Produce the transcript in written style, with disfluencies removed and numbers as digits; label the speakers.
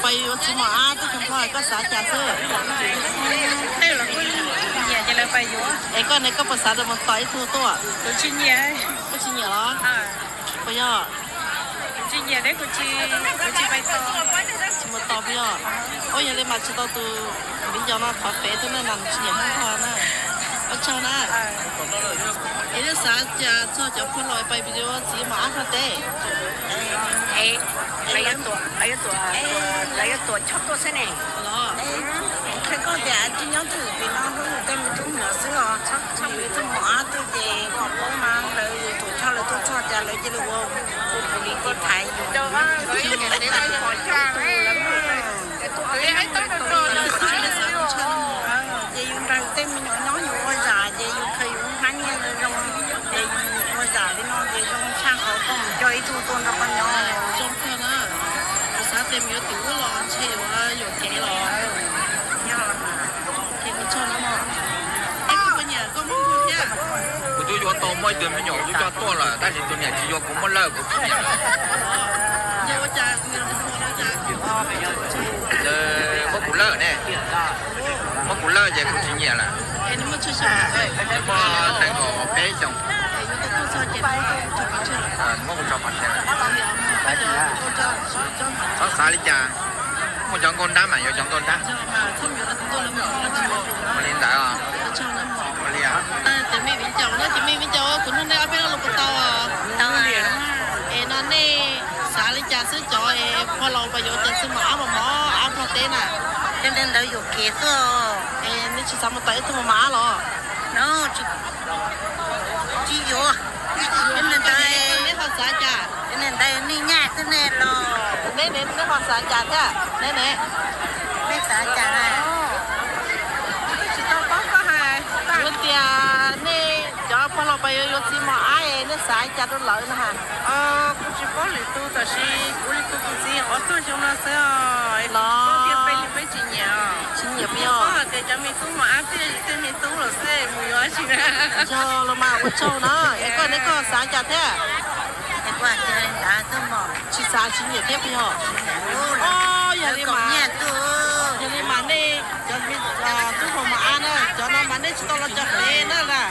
Speaker 1: bay chỉ mà tôi không phải có xã trà sơ
Speaker 2: đây là cái nhà chỉ là bay vô
Speaker 1: ấy con này cóภาษาเดิมมันต่อยทั่วตัว
Speaker 2: có chi nhà
Speaker 1: ก็ชิเหรอ ไปย่อ
Speaker 2: chi nhà đấy có chi bay to
Speaker 1: ชิมาต่อไปย่อโอ้ยยังเลยมาชิต่อตัวบินยาวนะถอดเฟซตัวนั้นชิเหนียวไม่พอนะก็เช่านะไอ้เรื่องสารจะชอบจะพูดลอยไปไปดูว่าสีหมาเขาเต้
Speaker 2: ấy lấy cái tuổi chót tôi thế này
Speaker 1: เหรอ
Speaker 3: cái con trẻ chỉ nhớ thử vì nó không tem chúng nhỏ xưa chắc vì tôi mỏ tôi về học bố mang lời tôi cho lời tôi cho trả lời cho lời vô phụ lý con thái
Speaker 2: đâu á lấy cái khỏi cha đấy tôi ấy tôi đồ là
Speaker 1: cái là sารcũngช่าง
Speaker 3: về dùng rằng tem mình nói nhiều quá già về dùng khi dùng hắn như là dùng về dùng quá già thì nó về dùng sang họ còn cho ý thu tôn nó con nhỏ
Speaker 1: จงเพื่อนนะภาษาเต็มอยู่ติ๋วร้อนใช่ว่าอยู่เทร้อน
Speaker 3: nhỏ mà
Speaker 1: เทมันชอบนะมั้งไอ้คนเนี่ยก็มุ่งพูดเนี่ย
Speaker 4: 我就要到买点没鸟就叫多了，但是今年只要我们那个今年，
Speaker 1: เยาวชนเนี่ยมันพูดแล้วจ้ะ
Speaker 4: 我不乐呢，我不乐也不今年了，
Speaker 1: ไอ้นี่มันช่วยๆไอ้
Speaker 4: 我那个白相，
Speaker 1: ยูทูบก็ชอบเจ็บชอบเชื่อ
Speaker 4: 我不找发现了，
Speaker 1: ไปเดี๋ยวก็จะจะ
Speaker 4: 找啥的家，我讲公单嘛，要讲公单，
Speaker 1: จะมาทุ่มอยู่แล้วตัวแล้วมันจะมา
Speaker 4: 我领导啊，
Speaker 1: ชอบน้ำหอม
Speaker 4: 我领啊，
Speaker 1: แต่ไม่เป็นเจ้านะจะไม่เป็นเจ้าคุณนั่นได้เอาไปแล้วลูกเต่าอ่ะ
Speaker 3: tao liền
Speaker 1: เอ็นั่นนี่สาลิจาซื้อจอเอพอเราไปโยจะซื้อหมาหมออาโปรตีนอ่ะ
Speaker 3: cho nên đâu dùng kia cơ
Speaker 1: เอ็นี่ชิสามาเตะตัวหมาหรอ
Speaker 3: nó chỉ vô cho nên
Speaker 1: แต่
Speaker 3: đây
Speaker 1: นี่ภาษาจ่า
Speaker 3: cho nên đây ni nhạc thế này lo
Speaker 1: เน่นี่ภาษาจ่าเนี่ยเน่
Speaker 3: biết xã chả này
Speaker 2: chỉ tao có hai
Speaker 1: ลูกเตียนี่จอพอเราไปโยซิมาไอ้นี่สายจ่าตัวเหลือนะฮะ
Speaker 2: cũng chỉ có lý tu ta chỉ có lý tu cũng chỉ ở tôi trong nó sẽ
Speaker 1: Lo.
Speaker 2: có biết bay bay chỉ nhà
Speaker 1: ชิ้นเหยียบย่อ
Speaker 2: có để cho mình tu mà ăn thì mình tu là sẽ mùi hóa chỉ là
Speaker 1: ชอเรามาวัดโชนะไอ้ก็นี่ก็สายจ่าแท้
Speaker 3: để qua cho nên đã tôi bỏ
Speaker 1: ชิสาชิ้นเหยียบเทียบย่อ
Speaker 3: ô
Speaker 1: อ๋อ
Speaker 3: là
Speaker 1: อย่าเลยมา
Speaker 3: còn nhà tôi
Speaker 1: อย่าเลยมาเนี่ยจะมีตู้หัวมาอ่ะนะจะนอนมาเนี่ยชิโตเราจะเฟน่ะล่ะ